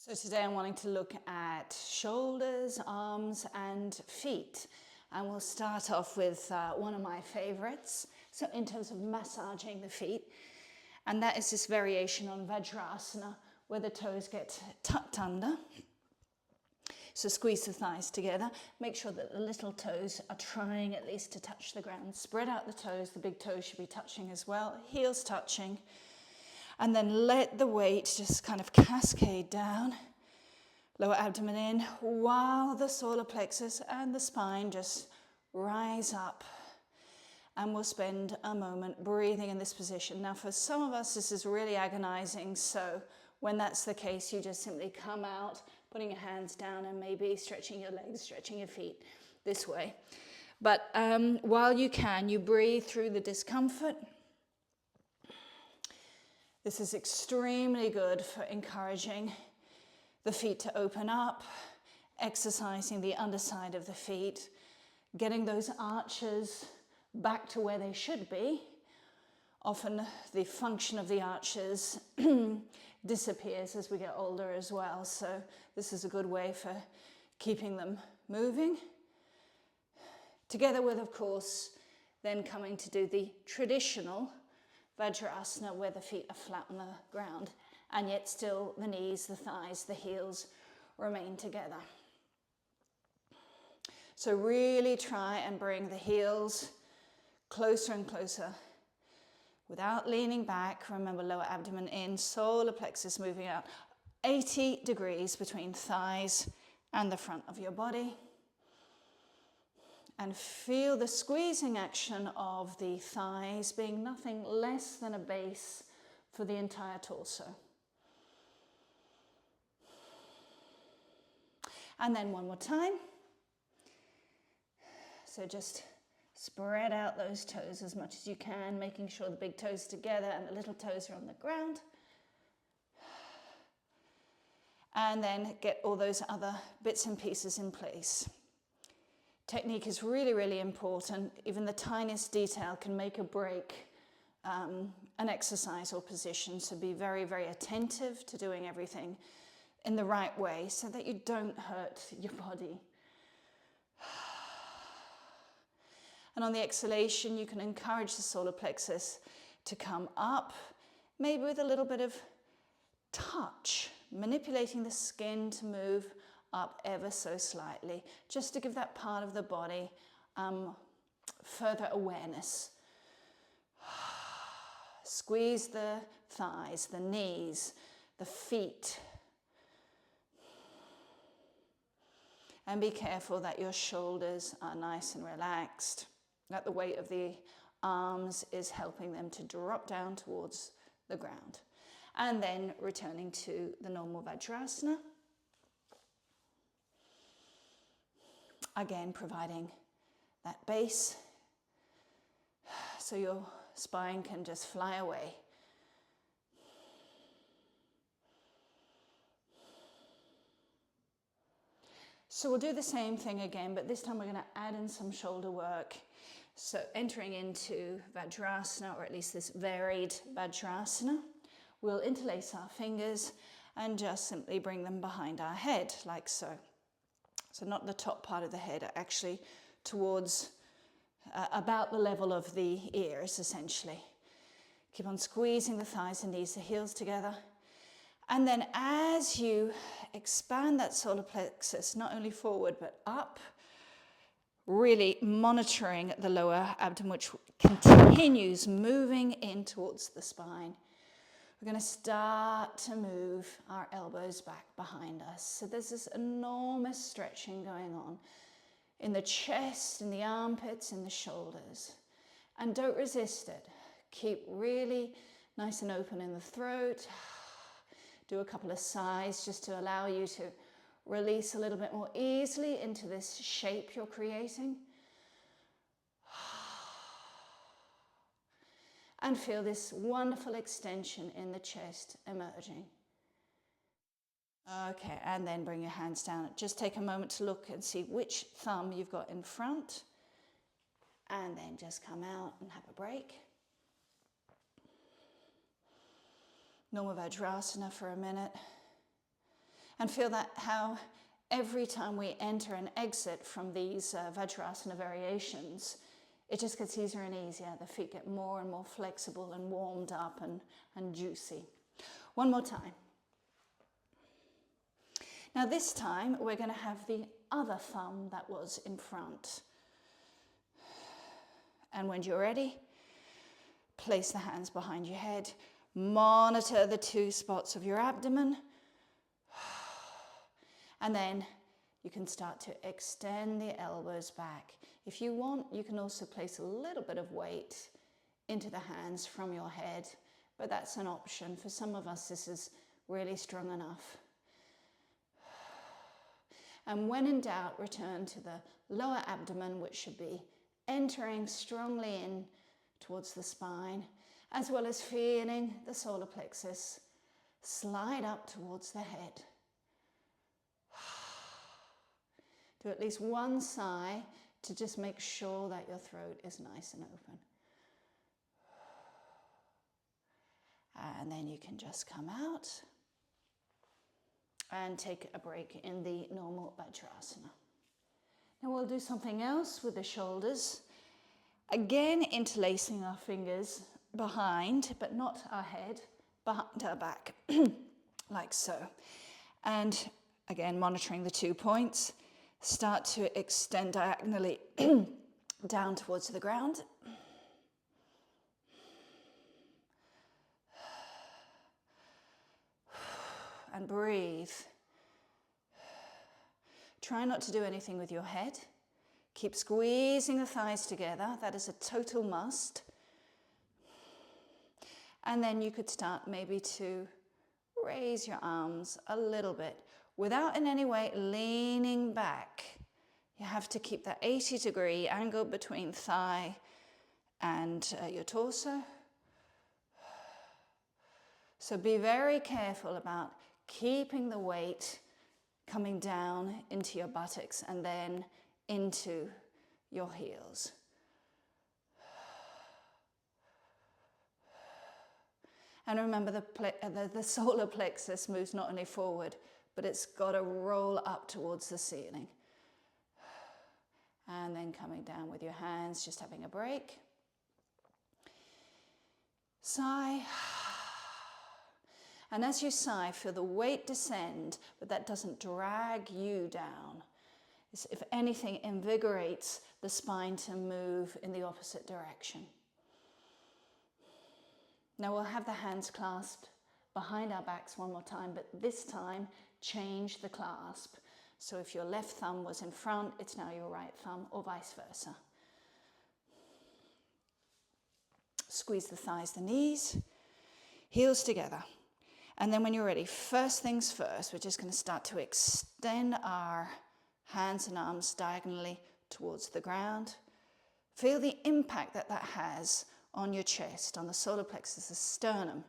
So today I'm wanting to look at shoulders, arms and feet. And we'll start off with one of my favorites. So in terms of massaging the feet, and that is this variation on Vajrasana where the toes get tucked under. So squeeze the thighs together. Make sure that the little toes are trying at least to touch the ground. Spread out the toes. The big toes should be touching as well. Heels touching. And then let the weight just kind of cascade down. Lower abdomen in while the solar plexus and the spine just rise up. And we'll spend a moment breathing in this position. Now for some of us this is really agonizing, so when that's the case you just simply come out, putting your hands down and maybe stretching your legs, stretching your feet this way. But while you can, you breathe through the discomfort. This is extremely good for encouraging the feet to open up, exercising the underside of the feet, getting those arches back to where they should be. Often the function of the arches disappears as we get older as well, so this is a good way for keeping them moving. Together with, of course, then coming to do the traditional Vajrasana where the feet are flat on the ground and yet still the knees, the thighs, the heels remain together. So really try and bring the heels closer and closer without leaning back. Remember, lower abdomen in, solar plexus moving out 80 degrees between thighs and the front of your body. And feel the squeezing action of the thighs being nothing less than a base for the entire torso. And then one more time. So just spread out those toes as much as you can, making sure the big toes together and the little toes are on the ground. And then get all those other bits and pieces in place. Technique is really, really important. Even the tiniest detail can make or break an exercise or position. So be very, very attentive to doing everything in the right way so that you don't hurt your body. And on the exhalation, you can encourage the solar plexus to come up, maybe with a little bit of touch, manipulating the skin to move up ever so slightly, just to give that part of the body further awareness. Squeeze the thighs, the knees, the feet. And be careful that your shoulders are nice and relaxed, that the weight of the arms is helping them to drop down towards the ground. And then returning to the normal Vajrasana. Again, providing that base so your spine can just fly away. So we'll do the same thing again, but this time we're going to add in some shoulder work. So entering into Vajrasana, or at least this varied Vajrasana, we'll interlace our fingers and just simply bring them behind our head, like so. So not the top part of the head, actually towards about the level of the ears, essentially. Keep on squeezing the thighs and knees, the heels together. And then as you expand that solar plexus, not only forward but up, really monitoring the lower abdomen, which continues moving in towards the spine. We're going to start to move our elbows back behind us. So there's this enormous stretching going on in the chest, in the armpits, in the shoulders. And don't resist it. Keep really nice and open in the throat. Do a couple of sighs just to allow you to release a little bit more easily into this shape you're creating. And feel this wonderful extension in the chest emerging. Okay, and then bring your hands down. Just take a moment to look and see which thumb you've got in front. And then just come out and have a break. Normal Vajrasana for a minute. And feel that how every time we enter and exit from these Vajrasana variations, it just gets easier and easier. The feet get more and more flexible and warmed up and juicy. One more time. Now this time we're going to have the other thumb that was in front. And when you're ready, place the hands behind your head. Monitor the 2 spots of your abdomen. And then you can start to extend the elbows back. If you want, you can also place a little bit of weight into the hands from your head, but that's an option. For some of us, this is really strong enough. And when in doubt, return to the lower abdomen, which should be entering strongly in towards the spine, as well as feeling the solar plexus slide up towards the head. Do at least one sigh to just make sure that your throat is nice and open. And then you can just come out and take a break in the normal Vajrasana. Now we'll do something else with the shoulders. Again, interlacing our fingers behind, but not our head, behind our back, like so. And again, monitoring the 2 points. Start to extend diagonally down towards the ground. And breathe. Try not to do anything with your head. Keep squeezing the thighs together. That is a total must. And then you could start maybe to raise your arms a little bit without in any way leaning back. You have to keep that 80-degree angle between thigh and your torso. So be very careful about keeping the weight coming down into your buttocks and then into your heels. And remember, the solar plexus moves not only forward, but it's got to roll up towards the ceiling. And then coming down with your hands, just having a break. Sigh. And as you sigh, feel the weight descend, but that doesn't drag you down. It's, if anything, invigorates the spine to move in the opposite direction. Now we'll have the hands clasped behind our backs one more time, but this time change the clasp. So if your left thumb was in front, it's now your right thumb, or vice versa. Squeeze the thighs, the knees, heels together. And then when you're ready, first things first, we're just going to start to extend our hands and arms diagonally towards the ground. Feel the impact that that has on your chest, on the solar plexus, the sternum.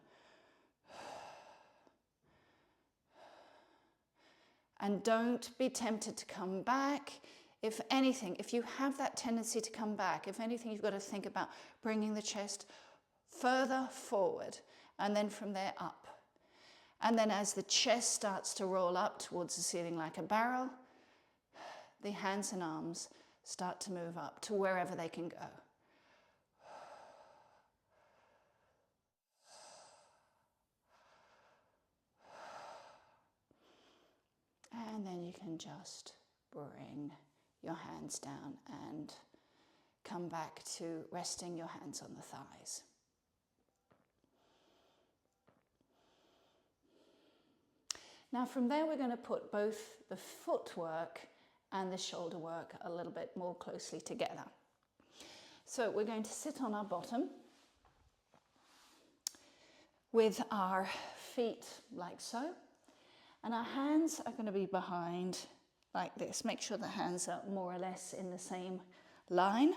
And don't be tempted to come back. If anything, if you have that tendency to come back, if anything, you've got to think about bringing the chest further forward and then from there up. And then as the chest starts to roll up towards the ceiling like a barrel, the hands and arms start to move up to wherever they can go. And then you can just bring your hands down and come back to resting your hands on the thighs. Now from there, we're going to put both the footwork and the shoulder work a little bit more closely together. So we're going to sit on our bottom with our feet like so. And our hands are going to be behind like this. Make sure the hands are more or less in the same line.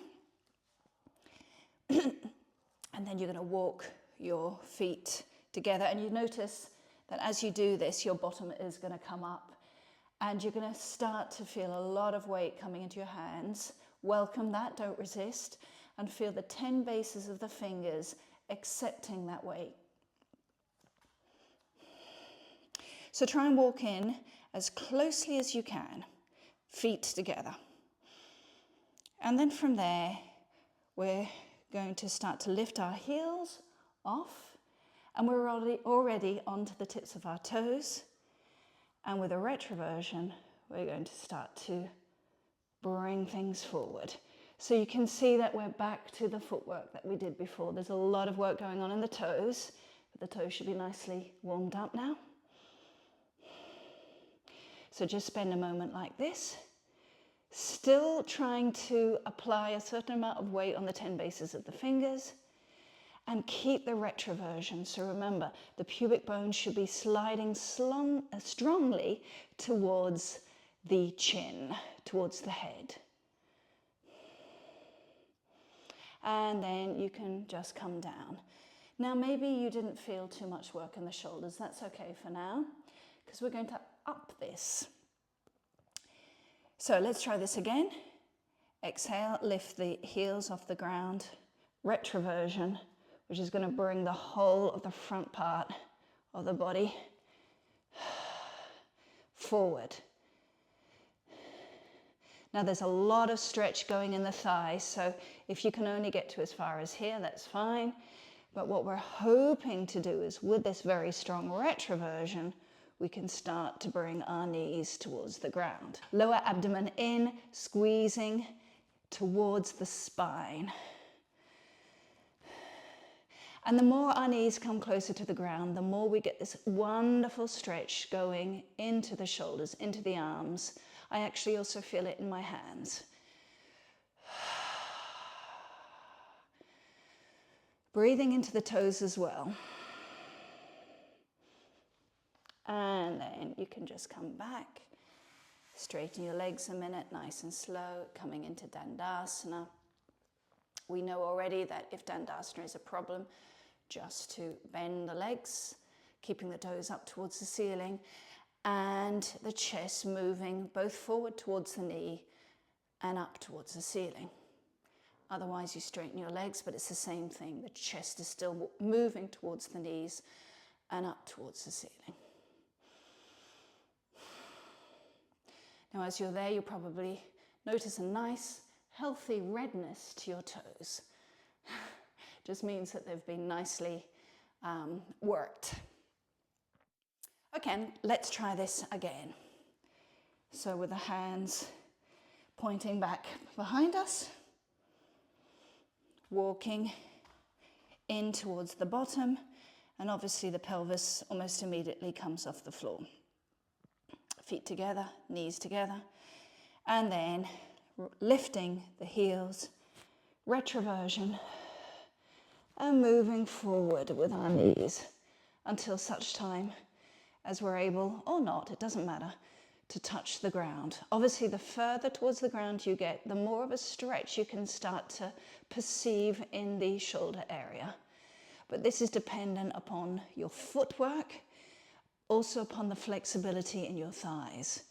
And then you're going to walk your feet together. And you notice that as you do this, your bottom is going to come up. And you're going to start to feel a lot of weight coming into your hands. Welcome that, don't resist. And feel the 10 bases of the fingers accepting that weight. So try and walk in as closely as you can, feet together. And then from there, we're going to start to lift our heels off, and we're already onto the tips of our toes. And with a retroversion, we're going to start to bring things forward. So you can see that we're back to the footwork that we did before. There's a lot of work going on in the toes, but the toes should be nicely warmed up now. So just spend a moment like this, still trying to apply a certain amount of weight on the 10 bases of the fingers, and keep the retroversion. So remember, the pubic bone should be sliding strongly towards the chin, towards the head. And then you can just come down. Now maybe you didn't feel too much work in the shoulders. That's okay for now, because we're going to up this. So let's try this again. Exhale, lift the heels off the ground. Retroversion, which is going to bring the whole of the front part of the body forward. Now there's a lot of stretch going in the thighs, so if you can only get to as far as here, that's fine. But what we're hoping to do is, with this very strong retroversion, we can start to bring our knees towards the ground. Lower abdomen in, squeezing towards the spine. And the more our knees come closer to the ground, the more we get this wonderful stretch going into the shoulders, into the arms. I actually also feel it in my hands. Breathing into the toes as well. And then you can just come back, straighten your legs a minute, nice and slow, coming into Dandasana. We know already that if Dandasana is a problem, just to bend the legs, keeping the toes up towards the ceiling, and the chest moving both forward towards the knee and up towards the ceiling. Otherwise you straighten your legs, but it's the same thing. The chest is still moving towards the knees and up towards the ceiling. Now as you're there, you'll probably notice a nice healthy redness to your toes. Just means that they've been nicely worked. Okay, let's try this again. So with the hands pointing back behind us, walking in towards the bottom, and obviously the pelvis almost immediately comes off the floor. Feet together, knees together, and then lifting the heels, retroversion, and moving forward with our knees until such time as we're able, or not, it doesn't matter, to touch the ground. Obviously, the further towards the ground you get, the more of a stretch you can start to perceive in the shoulder area. But this is dependent upon your footwork, also upon the flexibility in your thighs.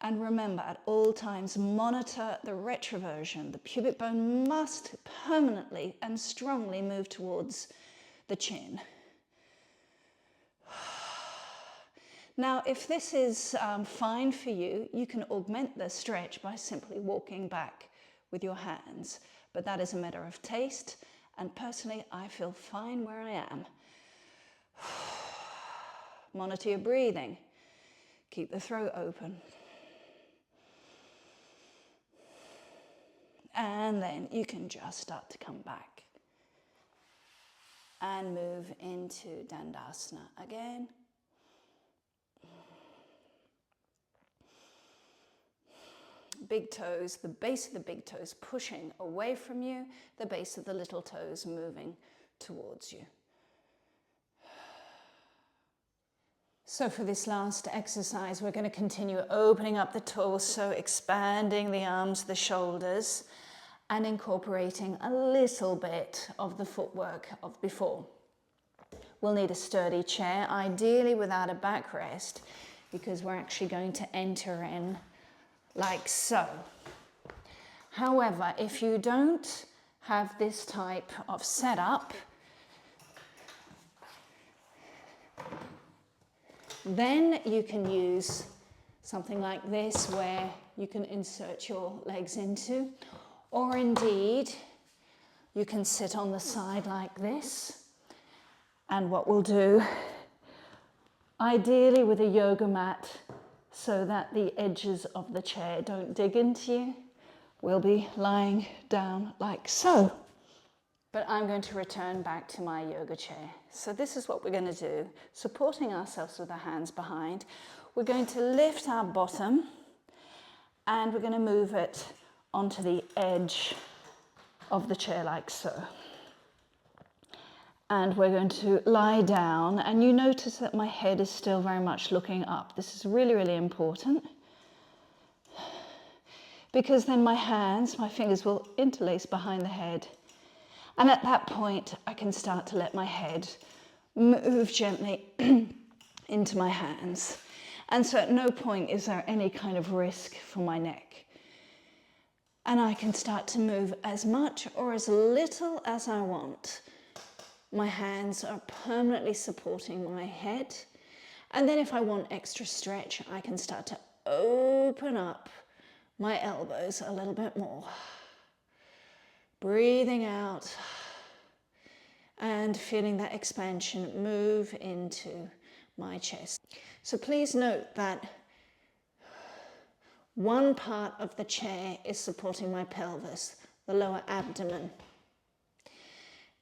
And remember, at all times, monitor the retroversion. The pubic bone must permanently and strongly move towards the chin. Now, if this is fine for you, you can augment the stretch by simply walking back with your hands. But that is a matter of taste, and personally, I feel fine where I am. Monitor your breathing. Keep the throat open. And then you can just start to come back and move into Dandasana again. Big toes, the base of the big toes pushing away from you, the base of the little toes moving towards you. So for this last exercise, we're going to continue opening up the torso, expanding the arms, the shoulders, and incorporating a little bit of the footwork of before. We'll need a sturdy chair, ideally without a backrest, because we're actually going to enter in like so. However, if you don't have this type of setup, then you can use something like this where you can insert your legs into, or indeed you can sit on the side like this. And what we'll do, ideally with a yoga mat so that the edges of the chair don't dig into you, we'll be lying down like so. But I'm going to return back to my yoga chair. So this is what we're going to do, supporting ourselves with our hands behind. We're going to lift our bottom and we're going to move it onto the edge of the chair like so. And we're going to lie down, and you notice that my head is still very much looking up. This is really, really important, because then my hands, my fingers will interlace behind the head. And at that point, I can start to let my head move gently into my hands. And so at no point is there any kind of risk for my neck. And I can start to move as much or as little as I want. My hands are permanently supporting my head. And then if I want extra stretch, I can start to open up my elbows a little bit more. Breathing out and feeling that expansion move into my chest. So please note that one part of the chair is supporting my pelvis, the lower abdomen.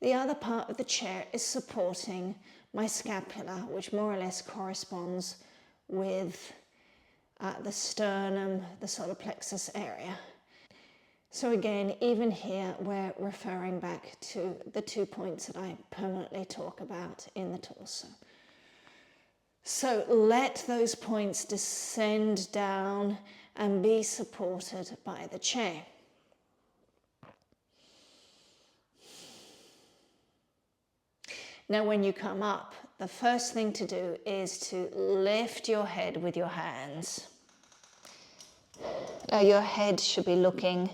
The other part of the chair is supporting my scapula, which more or less corresponds with the sternum, the solar plexus area. So again, even here, we're referring back to the 2 points that I permanently talk about in the torso. So let those points descend down and be supported by the chair. Now, when you come up, the first thing to do is to lift your head with your hands. Now, your head should be looking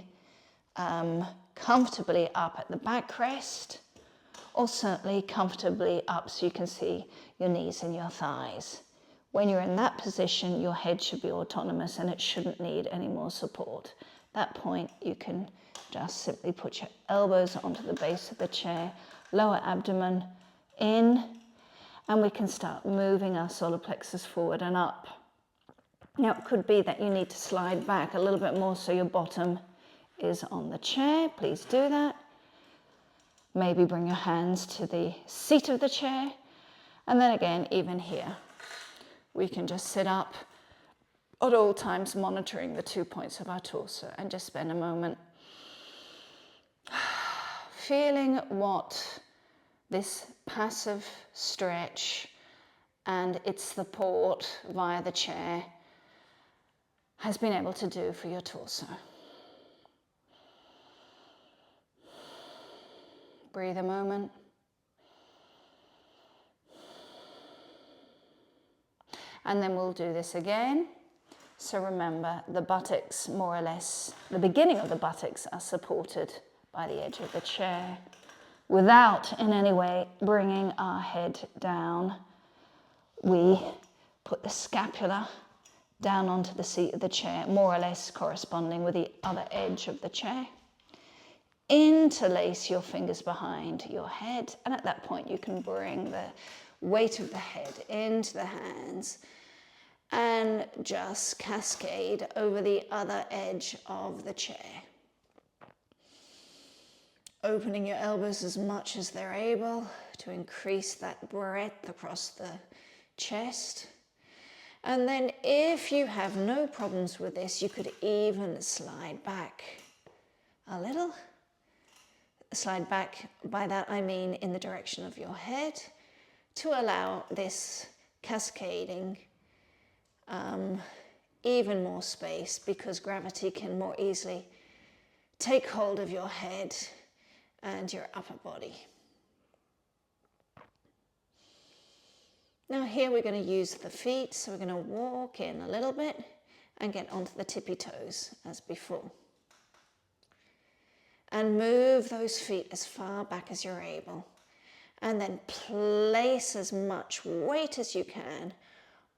comfortably up at the backrest, or certainly comfortably up so you can see your knees and your thighs. When you're in that position, your head should be autonomous and it shouldn't need any more support. At that point, you can just simply put your elbows onto the base of the chair, lower abdomen in, and we can start moving our solar plexus forward and up. Now, it could be that you need to slide back a little bit more so your bottom is on the chair. Please do that. Maybe bring your hands to the seat of the chair. And then again, even here, we can just sit up at all times, monitoring the 2 points of our torso, and just spend a moment feeling what this passive stretch and its support via the chair has been able to do for your torso. Breathe a moment. And then we'll do this again. So remember, the buttocks, more or less, the beginning of the buttocks are supported by the edge of the chair without in any way bringing our head down. We put the scapula down onto the seat of the chair, more or less corresponding with the other edge of the chair. Interlace your fingers behind your head, and at that point you can bring the weight of the head into the hands and just cascade over the other edge of the chair. Opening your elbows as much as they're able to increase that breadth across the chest. And then if you have no problems with this, you could even slide back a little. Slide back, by that I mean in the direction of your head, to allow this cascading even more space, because gravity can more easily take hold of your head and your upper body. Now here we're going to use the feet, so we're going to walk in a little bit and get onto the tippy toes as before. And move those feet as far back as you're able. And then place as much weight as you can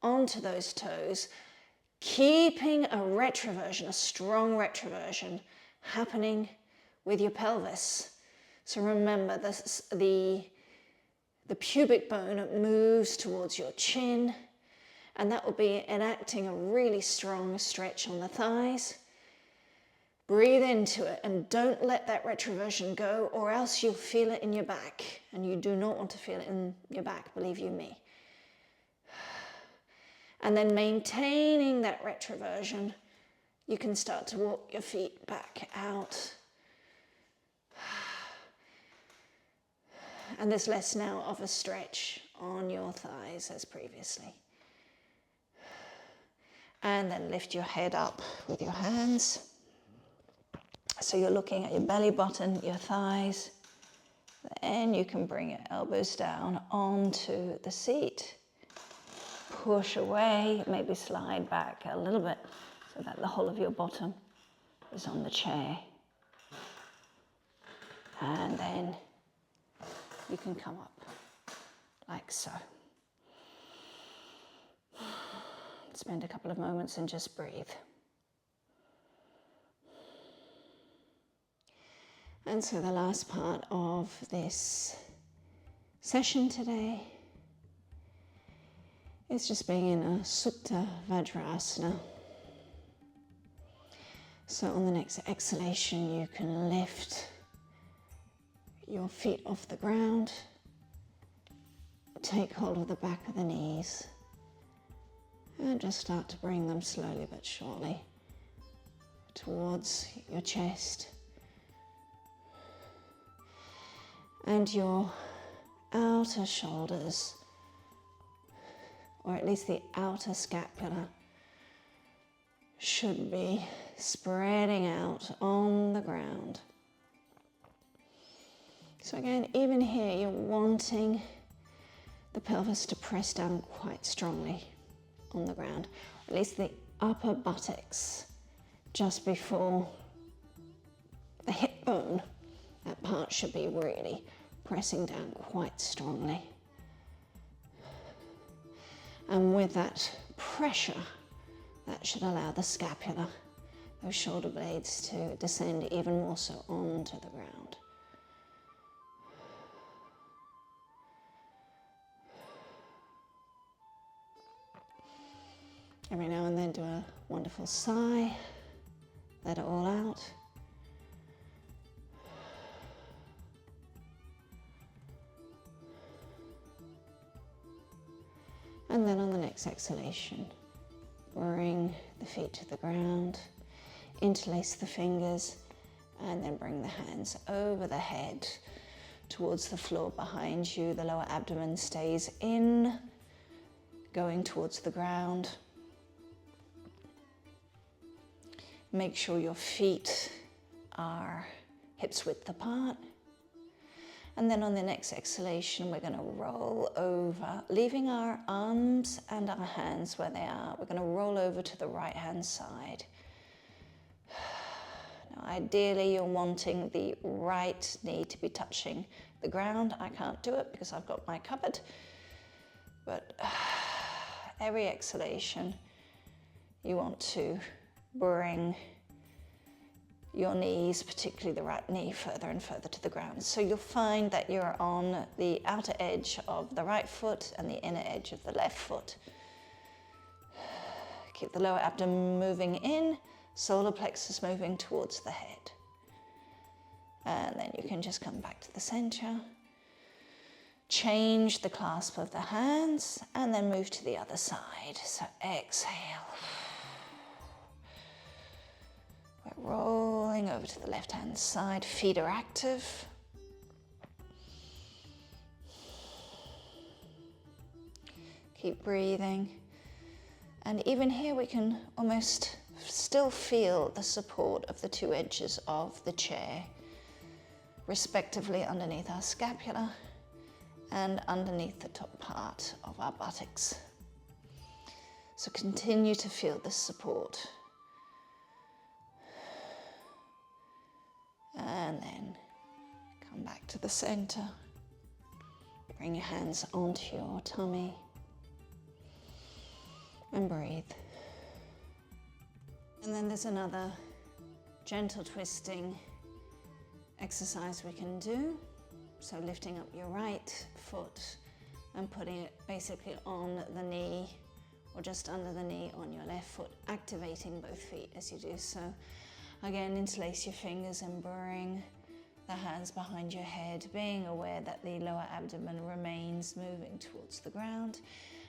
onto those toes, keeping a retroversion, a strong retroversion happening with your pelvis. So remember, the pubic bone moves towards your chin, and that will be enacting a really strong stretch on the thighs. Breathe into it and don't let that retroversion go, or else you'll feel it in your back, and you do not want to feel it in your back, believe you me. And then maintaining that retroversion, you can start to walk your feet back out. And there's less now of a stretch on your thighs as previously. And then lift your head up with your hands. So you're looking at your belly button, your thighs. Then you can bring your elbows down onto the seat. Push away, maybe slide back a little bit so that the whole of your bottom is on the chair. And then you can come up like so. Spend a couple of moments and just breathe. And so the last part of this session today is just being in a Supta Vajrasana. So on the next exhalation, you can lift your feet off the ground, take hold of the back of the knees, and just start to bring them slowly but surely towards your chest and your outer shoulders, or at least the outer scapula, should be spreading out on the ground. So again, even here, you're wanting the pelvis to press down quite strongly on the ground, at least the upper buttocks, just before the hip bone. That part should be really pressing down quite strongly. And with that pressure, that should allow the scapula, those shoulder blades, to descend even more so onto the ground. Every now and then do a wonderful sigh, let it all out. And then on the next exhalation, bring the feet to the ground, interlace the fingers, and then bring the hands over the head towards the floor behind you. The lower abdomen stays in, going towards the ground. Make sure your feet are hips width apart. And then on the next exhalation, we're going to roll over, leaving our arms and our hands where they are. We're going to roll over to the right-hand side. Now, ideally, you're wanting the right knee to be touching the ground. I can't do it because I've got my cupboard. But every exhalation, you want to bring your knees, particularly the right knee, further and further to the ground. So you'll find that you're on the outer edge of the right foot and the inner edge of the left foot. Keep the lower abdomen moving in, solar plexus moving towards the head. And then you can just come back to the center. Change the clasp of the hands and then move to the other side. So exhale. We're rolling over to the left-hand side. Feet are active. Keep breathing. And even here we can almost still feel the support of the two edges of the chair, respectively underneath our scapula and underneath the top part of our buttocks. So continue to feel this support. And then come back to the center. Bring your hands onto your tummy and breathe. And then there's another gentle twisting exercise we can do. So lifting up your right foot and putting it basically on the knee or just under the knee on your left foot, activating both feet as you do so. Again, interlace your fingers and bring the hands behind your head, being aware that the lower abdomen remains moving towards the ground.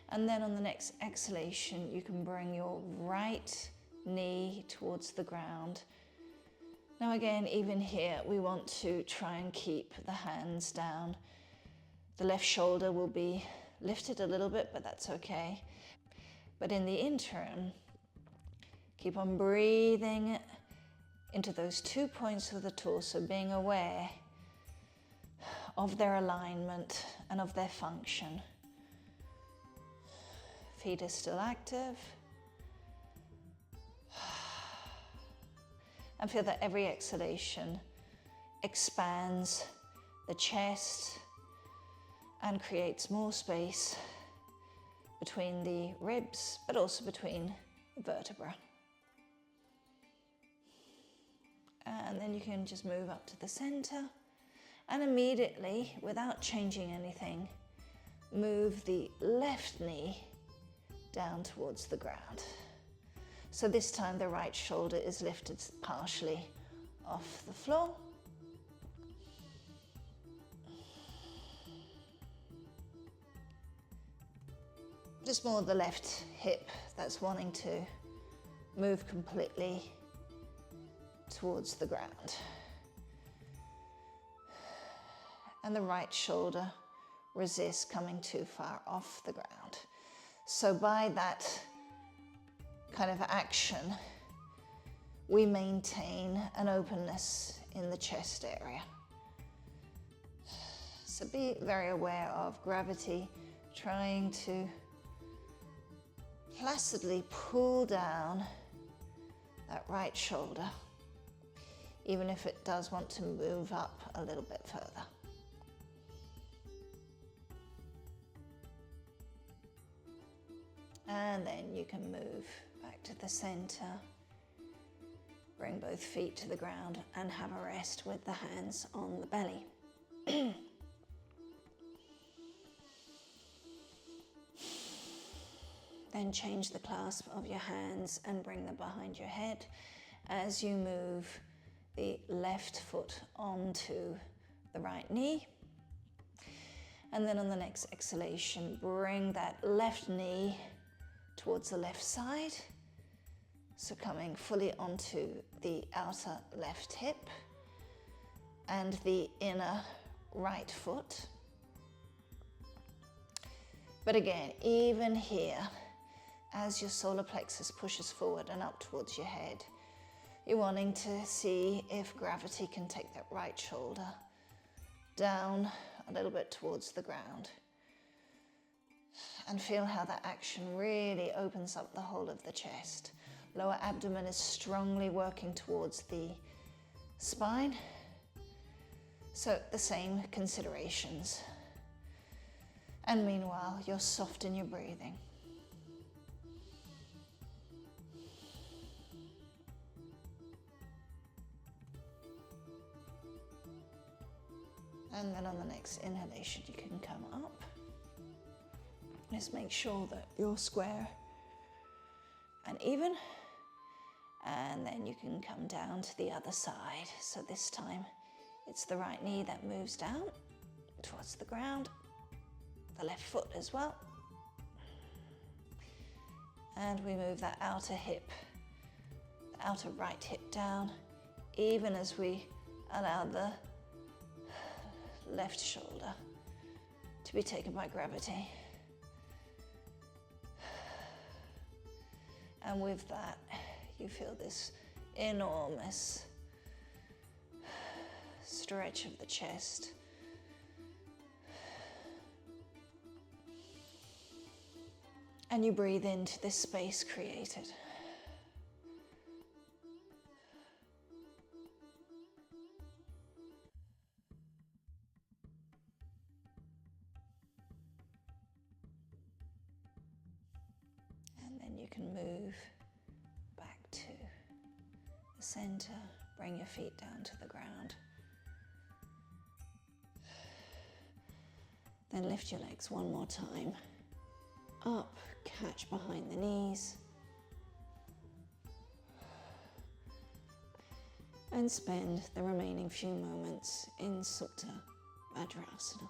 And then on the next exhalation, you can bring your right knee towards the ground. Now again, even here, we want to try and keep the hands down. The left shoulder will be lifted a little bit, but that's okay. But in the interim, keep on breathing into those 2 points of the torso, being aware of their alignment and of their function. Feet are still active. And feel that every exhalation expands the chest and creates more space between the ribs, but also between the vertebrae. And then you can just move up to the center and immediately, without changing anything, move the left knee down towards the ground. So this time the right shoulder is lifted partially off the floor. Just more the left hip that's wanting to move completely towards the ground. And the right shoulder resists coming too far off the ground. So by that kind of action, we maintain an openness in the chest area. So be very aware of gravity trying to placidly pull down that right shoulder, even if it does want to move up a little bit further. And then you can move back to the center, bring both feet to the ground and have a rest with the hands on the belly. Then change the clasp of your hands and bring them behind your head as you move the left foot onto the right knee. And then on the next exhalation, bring that left knee towards the left side. So coming fully onto the outer left hip and the inner right foot. But again, even here, as your solar plexus pushes forward and up towards your head, you're wanting to see if gravity can take that right shoulder down a little bit towards the ground. And feel how that action really opens up the whole of the chest. Lower abdomen is strongly working towards the spine. So the same considerations. And meanwhile, you're soft in your breathing. And then on the next inhalation, you can come up. Just make sure that you're square and even. And then you can come down to the other side. So this time, it's the right knee that moves down towards the ground. The left foot as well. And we move that outer hip, the outer right hip down, even as we allow the left shoulder to be taken by gravity. And with that, you feel this enormous stretch of the chest. And you breathe into this space created. And then you can move back to center, bring your feet down to the ground. Then lift your legs one more time. Up, catch behind the knees. And spend the remaining few moments in Supta Vajrasana.